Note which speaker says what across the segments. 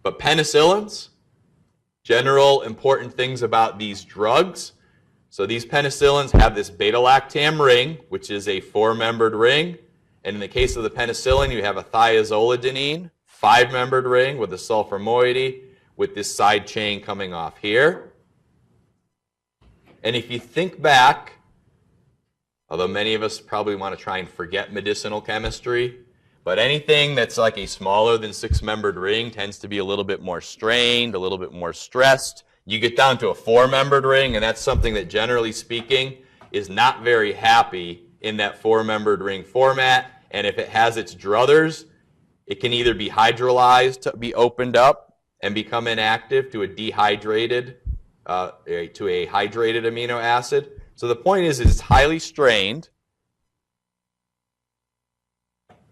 Speaker 1: But penicillins, general important things about these drugs. So these penicillins have this beta-lactam ring, which is a 4-membered ring. And in the case of the penicillin, you have a thiazolidinine, 5-membered ring with a sulfur moiety with this side chain coming off here. And if you think back, although many of us probably want to try and forget medicinal chemistry, but anything that's like a smaller than 6-membered ring tends to be a little bit more strained, a little bit more stressed. You get down to a 4-membered ring, and that's something that, generally speaking, is not very happy in that 4-membered ring format. And if it has its druthers, it can either be hydrolyzed to be opened up and become inactive to a dehydrated, to a hydrated amino acid. So the point is it's highly strained,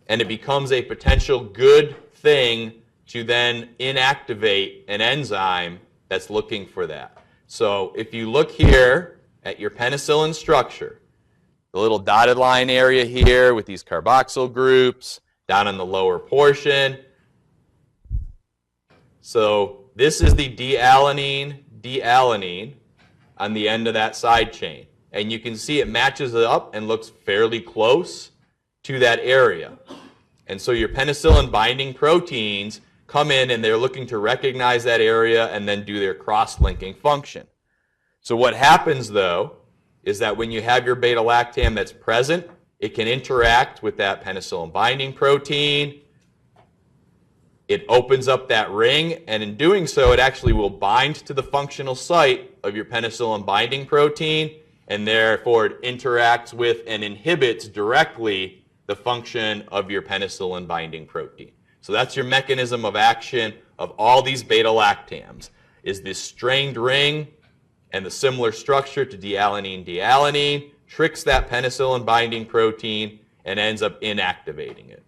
Speaker 1: and it becomes a potential good thing to then inactivate an enzyme that's looking for that. So if you look here at your penicillin structure, the little dotted line area here with these carboxyl groups down in the lower portion. So this is the D-alanine on the end of that side chain. And you can see it matches it up and looks fairly close to that area. And so your penicillin binding proteins come in and they're looking to recognize that area and then do their cross-linking function. So what happens, though, is that when you have your beta-lactam that's present, it can interact with that penicillin binding protein. It opens up that ring, and in doing so, it actually will bind to the functional site of your penicillin binding protein, and therefore it interacts with and inhibits directly the function of your penicillin binding protein. So that's your mechanism of action of all these beta-lactams, is this strained ring and the similar structure to D-alanine tricks that penicillin binding protein and ends up inactivating it.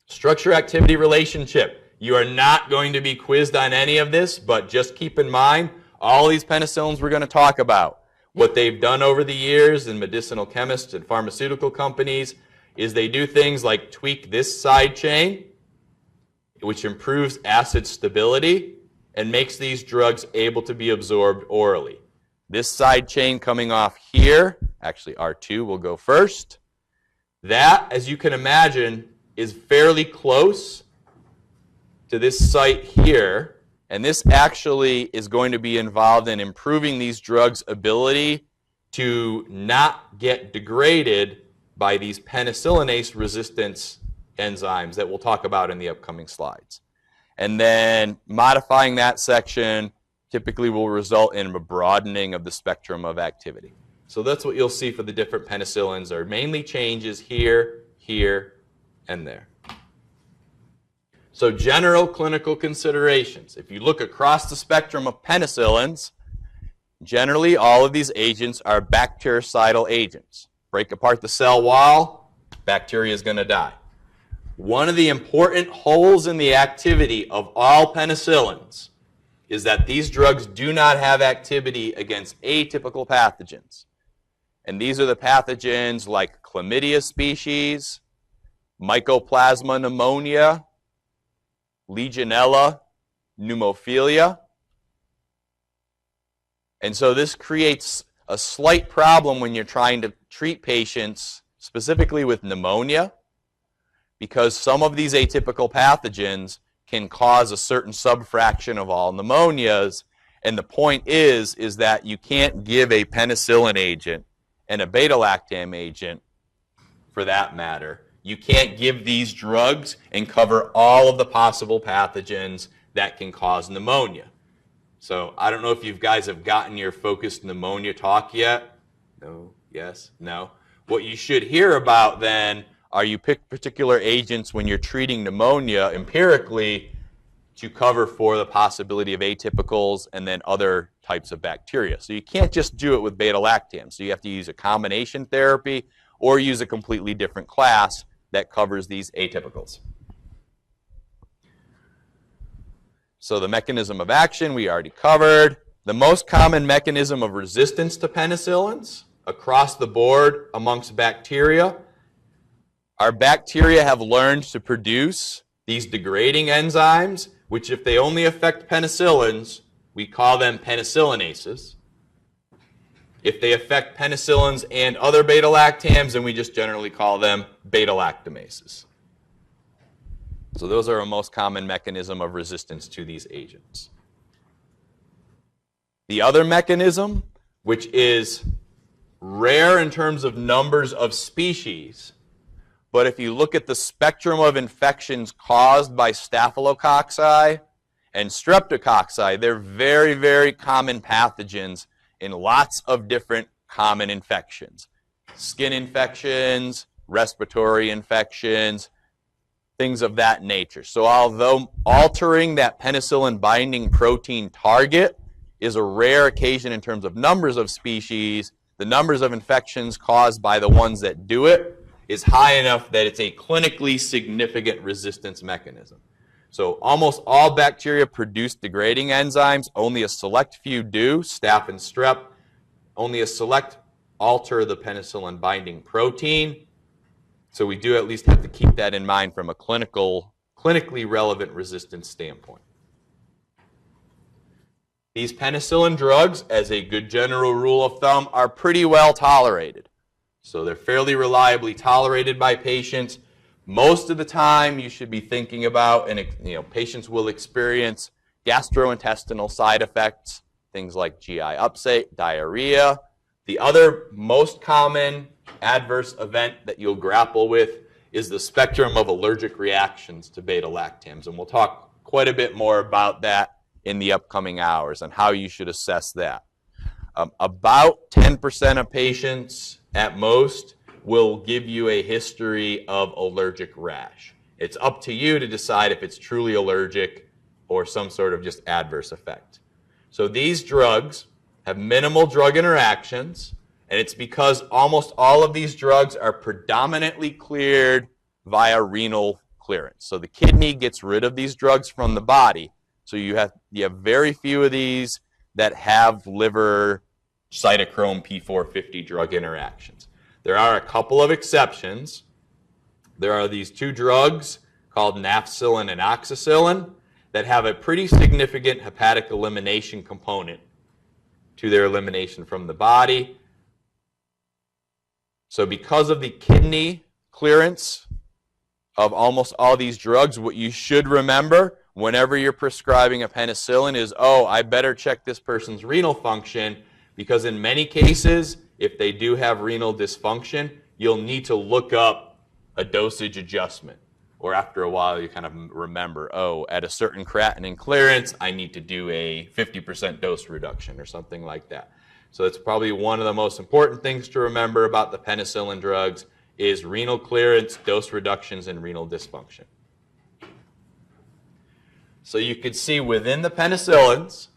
Speaker 1: Structure-activity relationship. You are not going to be quizzed on any of this, but just keep in mind all these penicillins we're going to talk about. What they've done over the years in medicinal chemists and pharmaceutical companies is they do things like tweak this side chain, which improves acid stability and makes these drugs able to be absorbed orally. This side chain coming off here, actually R2 will go first. That, as you can imagine, is fairly close to this site here, and this actually is going to be involved in improving these drugs' ability to not get degraded by these penicillinase-resistant enzymes that we'll talk about in the upcoming slides. And then modifying that section typically will result in a broadening of the spectrum of activity. So that's what you'll see for the different penicillins, are mainly changes here, here, and there. So general clinical considerations. If you look across the spectrum of penicillins, generally all of these agents are bactericidal agents. Break apart the cell wall, bacteria is going to die. One of the important holes in the activity of all penicillins is that these drugs do not have activity against atypical pathogens. And these are the pathogens like chlamydia species, Mycoplasma pneumonia, Legionella, pneumophilia. And so this creates a slight problem when you're trying to treat patients specifically with pneumonia, because some of these atypical pathogens can cause a certain subfraction of all pneumonias. And the point is that you can't give a penicillin agent and a beta-lactam agent, for that matter. You can't give these drugs and cover all of the possible pathogens that can cause pneumonia. So I don't know if you guys have gotten your focused pneumonia talk yet. No, yes, no. What you should hear about then are you pick particular agents when you're treating pneumonia empirically to cover for the possibility of atypicals and then other types of bacteria. So you can't just do it with beta-lactams. So you have to use a combination therapy or use a completely different class that covers these atypicals. So the mechanism of action we already covered. The most common mechanism of resistance to penicillins across the board amongst bacteria. Our bacteria have learned to produce these degrading enzymes, which if they only affect penicillins, we call them penicillinases. If they affect penicillins and other beta-lactams, then we just generally call them beta-lactamases. So those are a most common mechanism of resistance to these agents. The other mechanism, which is rare in terms of numbers of species, but if you look at the spectrum of infections caused by staphylococci and streptococci, they're very, very common pathogens in lots of different common infections. Skin infections, respiratory infections, things of that nature. So although altering that penicillin binding protein target is a rare occasion in terms of numbers of species, the numbers of infections caused by the ones that do it is high enough that it's a clinically significant resistance mechanism. So almost all bacteria produce degrading enzymes. Only a select few do, staph and strep. Only a select alter the penicillin binding protein. So we do at least have to keep that in mind from a clinically relevant resistance standpoint. These penicillin drugs, as a good general rule of thumb, are pretty well tolerated. So they're fairly reliably tolerated by patients. Most of the time you should be thinking about, and patients will experience gastrointestinal side effects, things like GI upset, diarrhea. The other most common adverse event that you'll grapple with is the spectrum of allergic reactions to beta-lactams, and we'll talk quite a bit more about that in the upcoming hours and how you should assess that. About 10% of patients at most will give you a history of allergic rash. It's up to you to decide if it's truly allergic or some sort of just adverse effect. So these drugs have minimal drug interactions, and it's because almost all of these drugs are predominantly cleared via renal clearance. So the kidney gets rid of these drugs from the body. So you have very few of these that have liver cytochrome P450 drug interactions. There are a couple of exceptions. There are these two drugs called nafcillin and oxacillin that have a pretty significant hepatic elimination component to their elimination from the body. So because of the kidney clearance of almost all these drugs, what you should remember whenever you're prescribing a penicillin is, oh, I better check this person's renal function, because in many cases, if they do have renal dysfunction, you'll need to look up a dosage adjustment. Or after a while, you kind of remember, oh, at a certain creatinine clearance, I need to do a 50% dose reduction or something like that. So it's probably one of the most important things to remember about the penicillin drugs is renal clearance, dose reductions, and renal dysfunction. So you can see within the penicillins,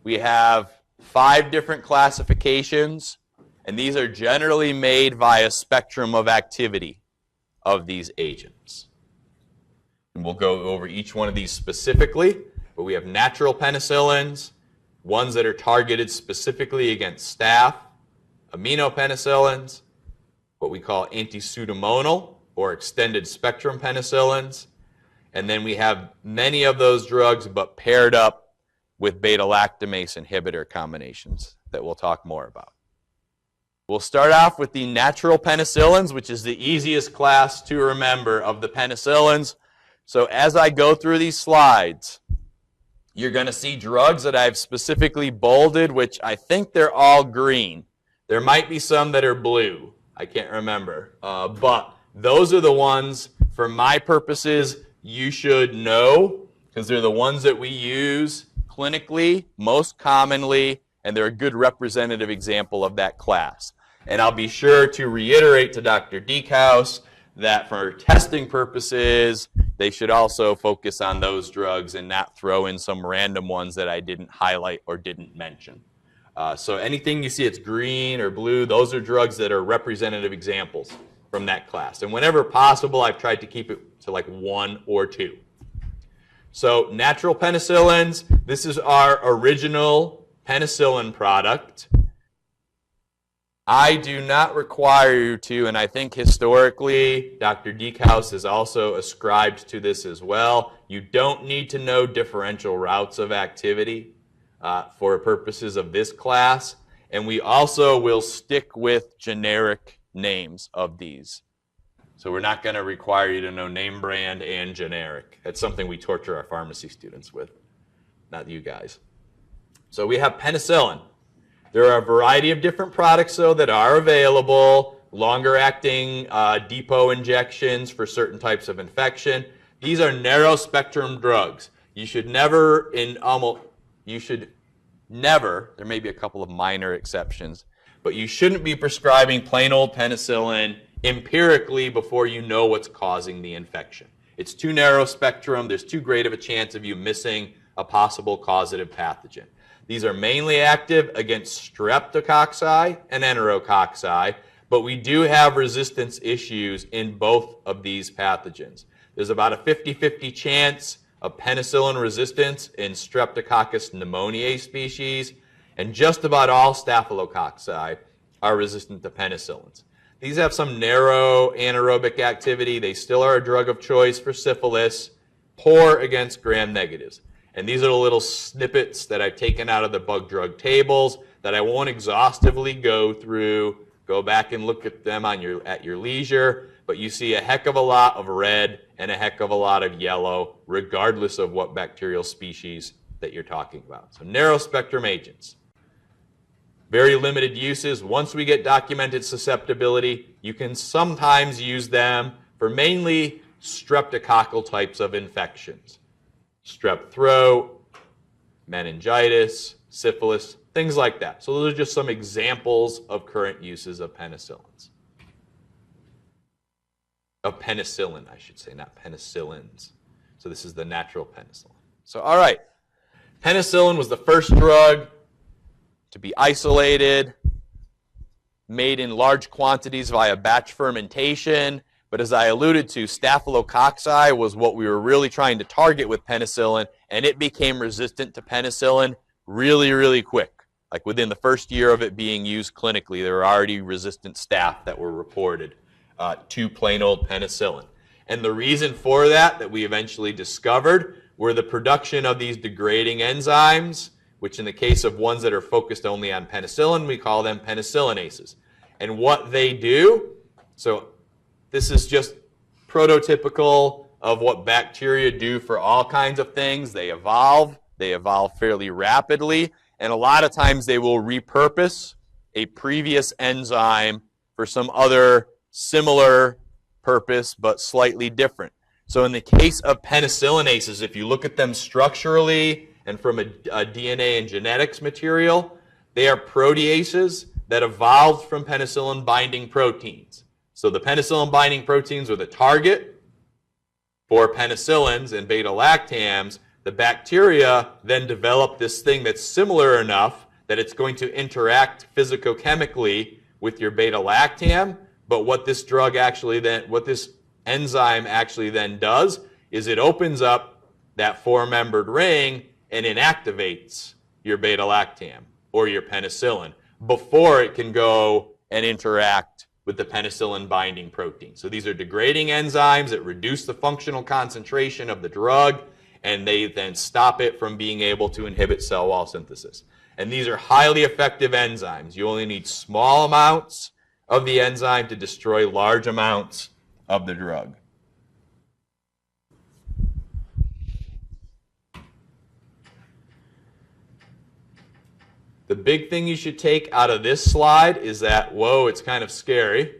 Speaker 1: we have 5 different classifications, and these are generally made via spectrum of activity of these agents. And we'll go over each one of these specifically, but we have natural penicillins, ones that are targeted specifically against staph, aminopenicillins, what we call anti-Pseudomonal or extended spectrum penicillins, and then we have many of those drugs but paired up with beta-lactamase inhibitor combinations that we'll talk more about. We'll start off with the natural penicillins, which is the easiest class to remember of the penicillins. So as I go through these slides, you're going to see drugs that I've specifically bolded, which I think they're all green. There might be some that are blue. I can't remember. But those are the ones, for my purposes, you should know, because they're the ones that we use clinically most commonly, and they're a good representative example of that class. And I'll be sure to reiterate to Dr. Diekhaus that for testing purposes, they should also focus on those drugs and not throw in some random ones that I didn't highlight or didn't mention. So anything you see it's green or blue, those are drugs that are representative examples from that class. And whenever possible, I've tried to keep it to like 1 or 2. So natural penicillins, this is our original penicillin product. I do not require you to, and I think historically Dr. Diekhaus has also ascribed to this as well. You don't need to know differential routes of activity for purposes of this class, and we also will stick with generic names of these. So we're not going to require you to know name brand and generic. That's something we torture our pharmacy students with, not you guys. So we have penicillin. There are a variety of different products, though, that are available, longer-acting depot injections for certain types of infection. These are narrow-spectrum drugs. You should never, there may be a couple of minor exceptions, but you shouldn't be prescribing plain old penicillin empirically before you know what's causing the infection. It's too narrow-spectrum. There's too great of a chance of you missing a possible causative pathogen. These are mainly active against streptococci and enterococci, but we do have resistance issues in both of these pathogens. There's about a 50-50 chance of penicillin resistance in Streptococcus pneumoniae species, and just about all staphylococci are resistant to penicillins. These have some narrow anaerobic activity. They still are a drug of choice for syphilis, poor against gram-negatives. And these are the little snippets that I've taken out of the bug drug tables that I won't exhaustively go through. Go back and look at them at your leisure. But you see a heck of a lot of red and a heck of a lot of yellow, regardless of what bacterial species that you're talking about. So narrow spectrum agents. Very limited uses. Once we get documented susceptibility, you can sometimes use them for mainly streptococcal types of infections. Strep throat, meningitis, syphilis, things like that. So those are just some examples of current uses of penicillins. Of penicillin, I should say, not penicillins. So this is the natural penicillin. So all right, penicillin was the first drug to be isolated, made in large quantities via batch fermentation. But as I alluded to, staphylococci was what we were really trying to target with penicillin, and it became resistant to penicillin really, really quick. Like within the first year of it being used clinically, there were already resistant staph that were reported to plain old penicillin. And the reason for that we eventually discovered were the production of these degrading enzymes, which in the case of ones that are focused only on penicillin, we call them penicillinases. And what they do, so this is just prototypical of what bacteria do for all kinds of things. They evolve fairly rapidly, and a lot of times they will repurpose a previous enzyme for some other similar purpose but slightly different. So in the case of penicillinases, if you look at them structurally and from a DNA and genetics material, they are proteases that evolved from penicillin binding proteins. So the penicillin binding proteins are the target for penicillins and beta-lactams. The bacteria then develop this thing that's similar enough that it's going to interact physicochemically with your beta-lactam. But what this enzyme actually then does is it opens up that four-membered ring and inactivates your beta-lactam or your penicillin before it can go and interact with the penicillin binding protein. So these are degrading enzymes that reduce the functional concentration of the drug, and they then stop it from being able to inhibit cell wall synthesis. And these are highly effective enzymes. You only need small amounts of the enzyme to destroy large amounts of the drug. The big thing you should take out of this slide is that, whoa, it's kind of scary.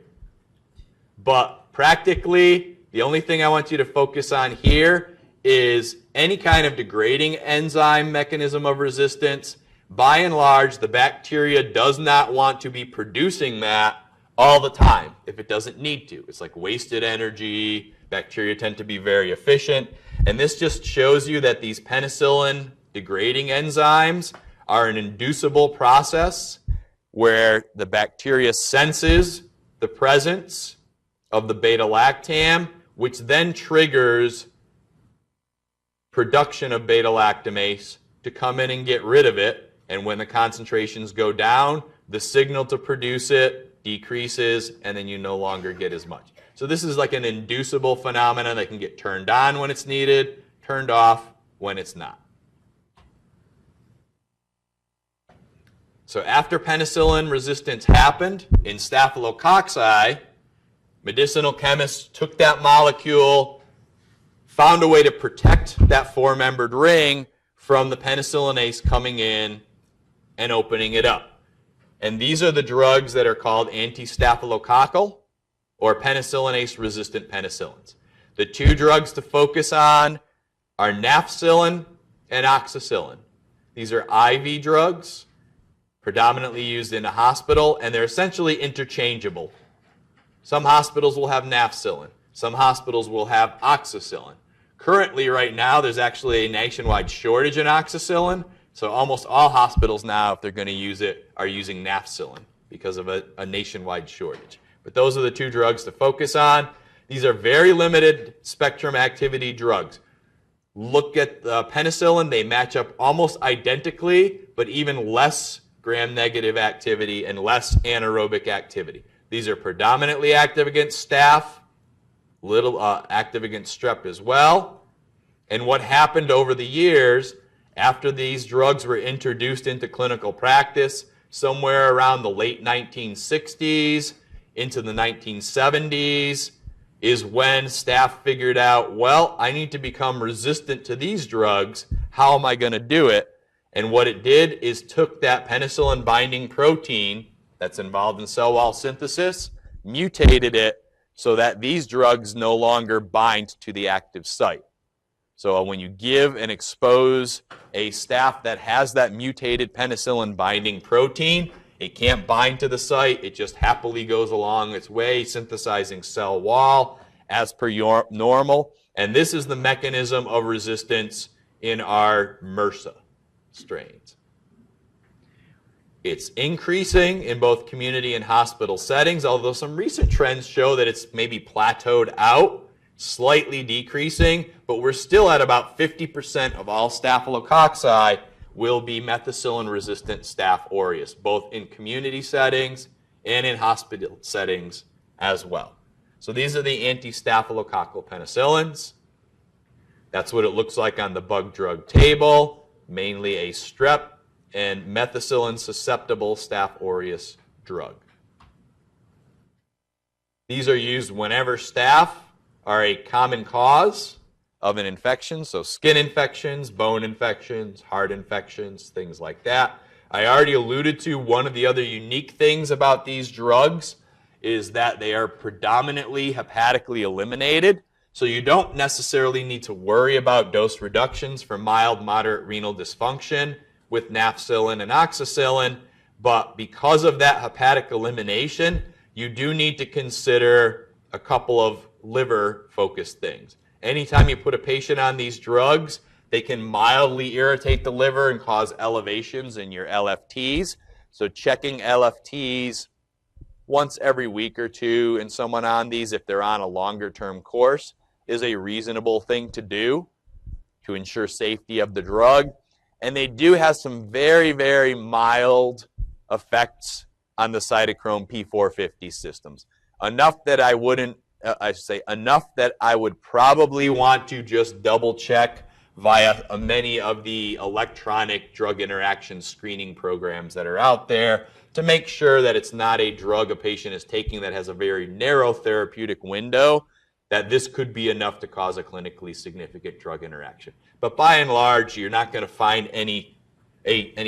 Speaker 1: But practically, the only thing I want you to focus on here is any kind of degrading enzyme mechanism of resistance. By and large, the bacteria does not want to be producing that all the time if it doesn't need to. It's like wasted energy. Bacteria tend to be very efficient. And this just shows you that these penicillin degrading enzymes are an inducible process where the bacteria senses the presence of the beta-lactam, which then triggers production of beta-lactamase to come in and get rid of it. And when the concentrations go down, the signal to produce it decreases, and then you no longer get as much. So this is like an inducible phenomenon that can get turned on when it's needed, turned off when it's not. So after penicillin resistance happened in staphylococci, medicinal chemists took that molecule, found a way to protect that four-membered ring from the penicillinase coming in and opening it up. And these are the drugs that are called anti-staphylococcal or penicillinase-resistant penicillins. The two drugs to focus on are nafcillin and oxacillin. These are IV drugs, predominantly used in a hospital, and they're essentially interchangeable. Some hospitals will have nafcillin. Some hospitals will have oxacillin. Currently, right now, there's actually a nationwide shortage in oxacillin, so almost all hospitals now, if they're going to use it, are using nafcillin because of a nationwide shortage. But those are the two drugs to focus on. These are very limited spectrum activity drugs. Look at the penicillin, they match up almost identically, but even less gram-negative activity and less anaerobic activity. These are predominantly active against staph, little active against strep as well. And what happened over the years, after these drugs were introduced into clinical practice, somewhere around the late 1960s into the 1970s, is when staph figured out, well, I need to become resistant to these drugs. How am I going to do it? And what it did is took that penicillin binding protein that's involved in cell wall synthesis, mutated it so that these drugs no longer bind to the active site. So when you give and expose a staph that has that mutated penicillin binding protein, it can't bind to the site. It just happily goes along its way, synthesizing cell wall as per normal. And this is the mechanism of resistance in our MRSA strains. It's increasing in both community and hospital settings, although some recent trends show that it's maybe plateaued out, slightly decreasing, but we're still at about 50% of all staphylococci will be methicillin-resistant Staph aureus, both in community settings and in hospital settings as well. So these are the anti-staphylococcal penicillins. That's what it looks like on the bug drug table, mainly a strep and methicillin-susceptible Staph aureus drug. These are used whenever staph are a common cause of an infection, so skin infections, bone infections, heart infections, things like that. I already alluded to one of the other unique things about these drugs is that they are predominantly hepatically eliminated, so you don't necessarily need to worry about dose reductions for mild, moderate renal dysfunction with nafcillin and oxacillin, but because of that hepatic elimination, you do need to consider a couple of liver-focused things. Anytime you put a patient on these drugs, they can mildly irritate the liver and cause elevations in your LFTs. So checking LFTs once every week or two in someone on these, if they're on a longer-term course, is a reasonable thing to do to ensure safety of the drug. And they do have some very, very mild effects on the cytochrome P450 systems. Enough that I wouldn't enough that I would probably want to just double check via many of the electronic drug interaction screening programs that are out there to make sure that it's not a drug a patient is taking that has a very narrow therapeutic window, that this could be enough to cause a clinically significant drug interaction. But by and large, you're not going to find any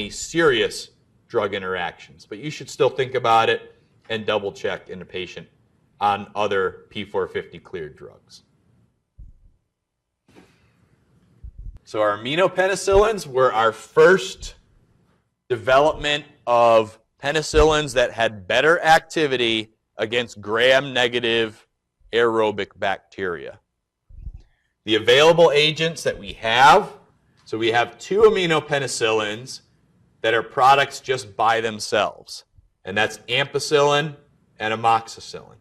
Speaker 1: serious drug interactions. But you should still think about it and double check in a patient on other P450 cleared drugs. So our aminopenicillins were our first development of penicillins that had better activity against gram-negative aerobic bacteria. The available agents that we have, so we have two aminopenicillins that are products just by themselves, and that's ampicillin and amoxicillin.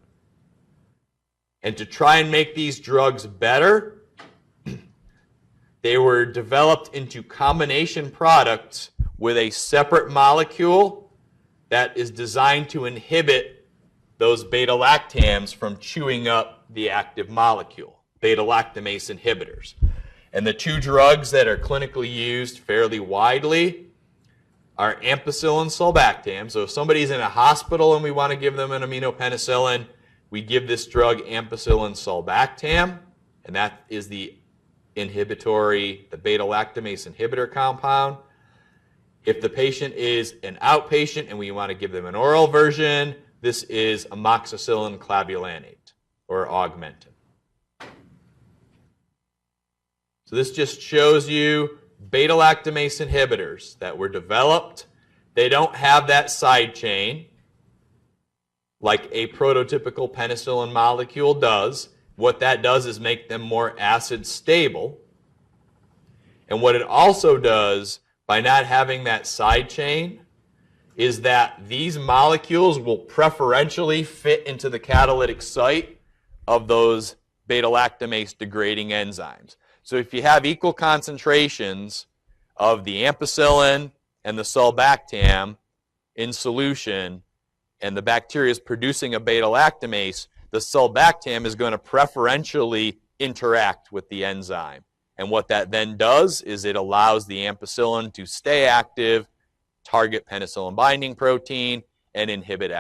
Speaker 1: And to try and make these drugs better, they were developed into combination products with a separate molecule that is designed to inhibit those beta-lactams from chewing up the active molecule, Beta-Lactamase Inhibitors. And the two drugs that are clinically used fairly widely are ampicillin sulbactam. So if somebody's in a hospital and we want to give them an aminopenicillin, we give this drug ampicillin sulbactam, and that is the beta-lactamase inhibitor compound. If the patient is an outpatient and we want to give them an oral version, this is amoxicillin clavulanate or augmentin. So this just shows you beta-lactamase inhibitors that were developed. They don't have that side chain like a prototypical penicillin molecule does. What that does is make them more acid stable. And what it also does by not having that side chain is that these molecules will preferentially fit into the catalytic site of those beta-lactamase degrading enzymes. So if you have equal concentrations of the ampicillin and the sulbactam in solution, and the bacteria is producing a beta-lactamase, the sulbactam is going to preferentially interact with the enzyme. And what that then does is it allows the ampicillin to stay active, target penicillin binding protein, and inhibit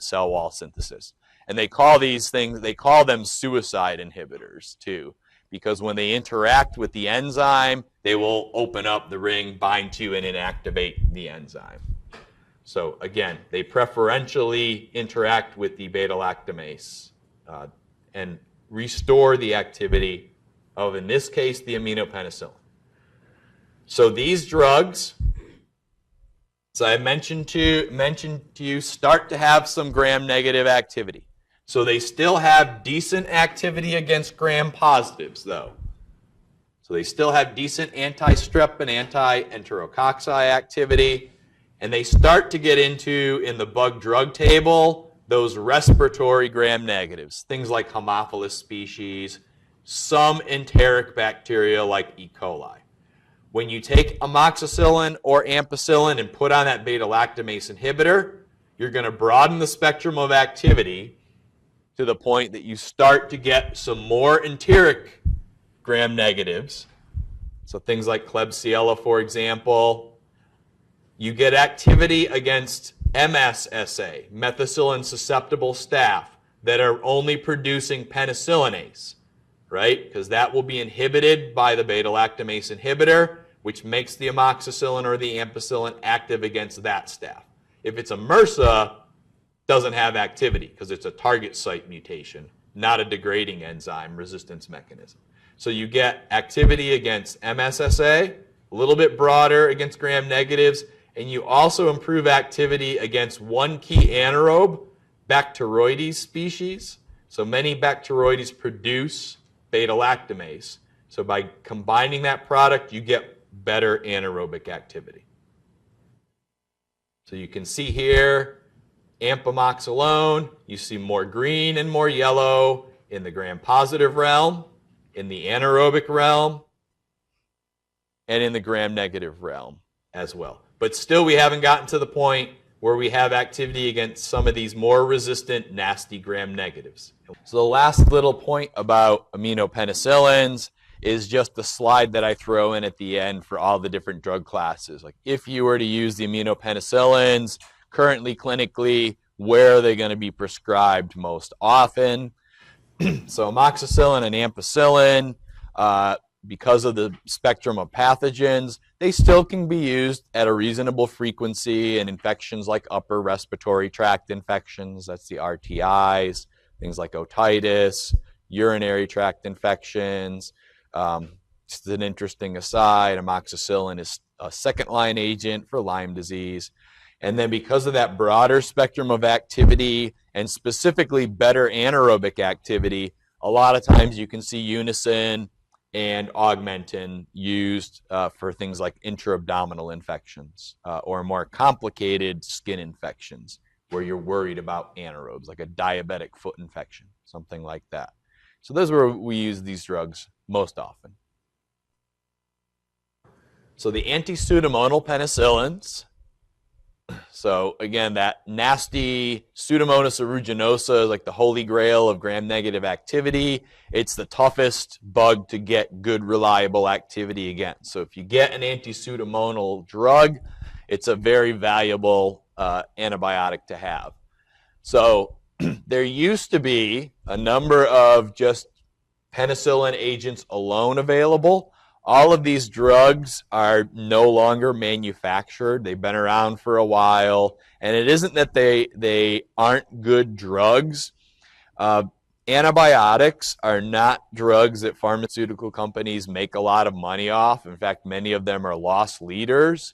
Speaker 1: cell wall synthesis. And they call these things, they call them suicide inhibitors too, because when they interact with the enzyme, they will open up the ring, bind to, and inactivate the enzyme. So again, they preferentially interact with the beta-lactamase and restore the activity of, in this case, the aminopenicillin. So these drugs, as I mentioned to you, start to have some gram-negative activity. So they still have decent activity against gram-positives, though. So they still have decent anti-strep and anti-enterococci activity. And they start to get into, in the bug drug table, those respiratory gram-negatives, things like Haemophilus species, some enteric bacteria like E. coli. When you take amoxicillin or ampicillin and put on that beta-lactamase inhibitor, you're going to broaden the spectrum of activity to the point that you start to get some more enteric gram-negatives. So things like Klebsiella, for example. You get activity against MSSA, methicillin-susceptible staph, that are only producing penicillinase, right? Because that will be inhibited by the beta-lactamase inhibitor, which makes the amoxicillin or the ampicillin active against that staph. If it's a MRSA, doesn't have activity because it's a target site mutation, not a degrading enzyme resistance mechanism. So you get activity against MSSA, a little bit broader against gram-negatives, and you also improve activity against one key anaerobe, Bacteroides species. So many Bacteroides produce beta-lactamase. So by combining that product, you get better anaerobic activity. So you can see here, Ampamox alone, you see more green and more yellow in the gram-positive realm, in the anaerobic realm, and in the gram-negative realm as well. But still, we haven't gotten to the point where we have activity against some of these more resistant, nasty gram-negatives. So the last little point about aminopenicillins is just the slide that I throw in at the end for all the different drug classes. Like if you were to use the aminopenicillins, currently clinically, where are they going to be prescribed most often? So amoxicillin and ampicillin, because of the spectrum of pathogens, they still can be used at a reasonable frequency in infections like upper respiratory tract infections, that's the RTIs, things like otitis, urinary tract infections. Just an interesting aside, amoxicillin is a second-line agent for Lyme disease. And then because of that broader spectrum of activity and specifically better anaerobic activity, a lot of times you can see unison and augmentin used for things like intra-abdominal infections or more complicated skin infections where you're worried about anaerobes, like a diabetic foot infection, something like that. So those are where we use these drugs most often. So the anti-pseudomonal penicillins So again, that nasty Pseudomonas aeruginosa is like the holy grail of gram-negative activity. It's the toughest bug to get good, reliable activity against. So if you get an anti-pseudomonal drug, it's a very valuable antibiotic to have. So there used to be a number of just penicillin agents alone available. All of these drugs are no longer manufactured. They've been around for a while. And it isn't that they aren't good drugs. Antibiotics are not drugs that pharmaceutical companies make a lot of money off. In fact, many of them are loss leaders.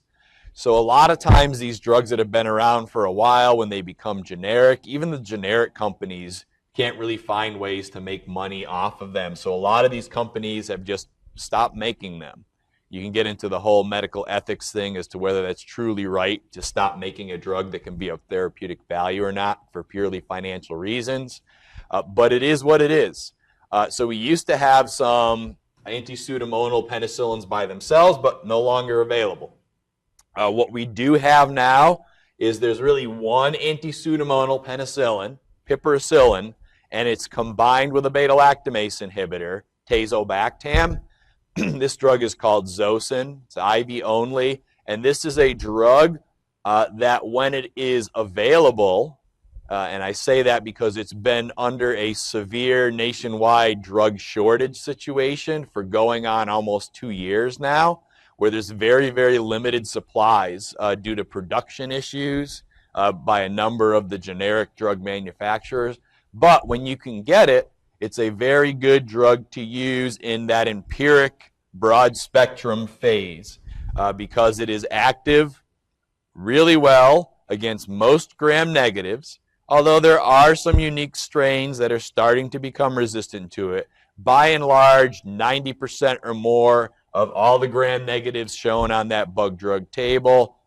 Speaker 1: So a lot of times these drugs that have been around for a while, when they become generic, even the generic companies can't really find ways to make money off of them. So a lot of these companies have just stopped making them. You can get into the whole medical ethics thing as to whether that's truly right to stop making a drug that can be of therapeutic value or not for purely financial reasons. But it is what it is. So we used to have some anti-pseudomonal penicillins by themselves, but no longer available. What we do have now is there's really one anti-pseudomonal penicillin, piperacillin, and it's combined with a beta-lactamase inhibitor, tazobactam. This drug is called Zosyn. It's IV only, and this is a drug that when it is available, and I say that because it's been under a severe nationwide drug shortage situation for going on almost 2 years now, where there's very, very limited supplies due to production issues by a number of the generic drug manufacturers. But when you can get it, it's a very good drug to use in that empiric broad spectrum phase because it is active really well against most gram negatives, although there are some unique strains that are starting to become resistant to it. By and large, 90% or more of all the gram negatives shown on that bug drug table,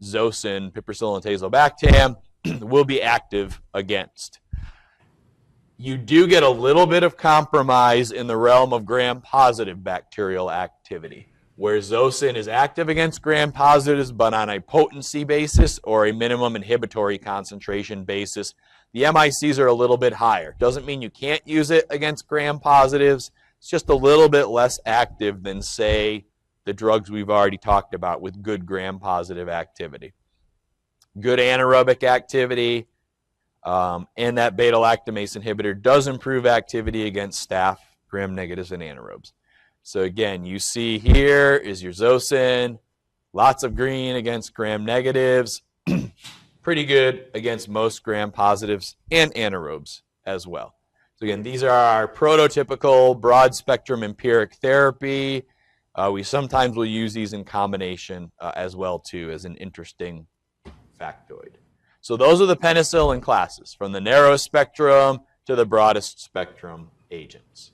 Speaker 1: Zosyn, piperacillin, tazobactam, will be active against. You do get a little bit of compromise in the realm of gram-positive bacterial activity, where Zosyn is active against gram-positives, but on a potency basis or a minimum inhibitory concentration basis. The MICs are a little bit higher. Doesn't mean you can't use it against gram-positives. It's just a little bit less active than, say, the drugs we've already talked about with good gram-positive activity. Good anaerobic activity. And that beta-lactamase inhibitor does improve activity against staph, gram-negatives, and anaerobes. So again, you see here is your Zosyn, lots of green against gram-negatives, pretty good against most gram-positives and anaerobes as well. So again, these are our prototypical broad-spectrum empiric therapy. We sometimes will use these in combination as well, too, as an interesting factoid. So those are the penicillin classes, from the narrow spectrum to the broadest spectrum agents.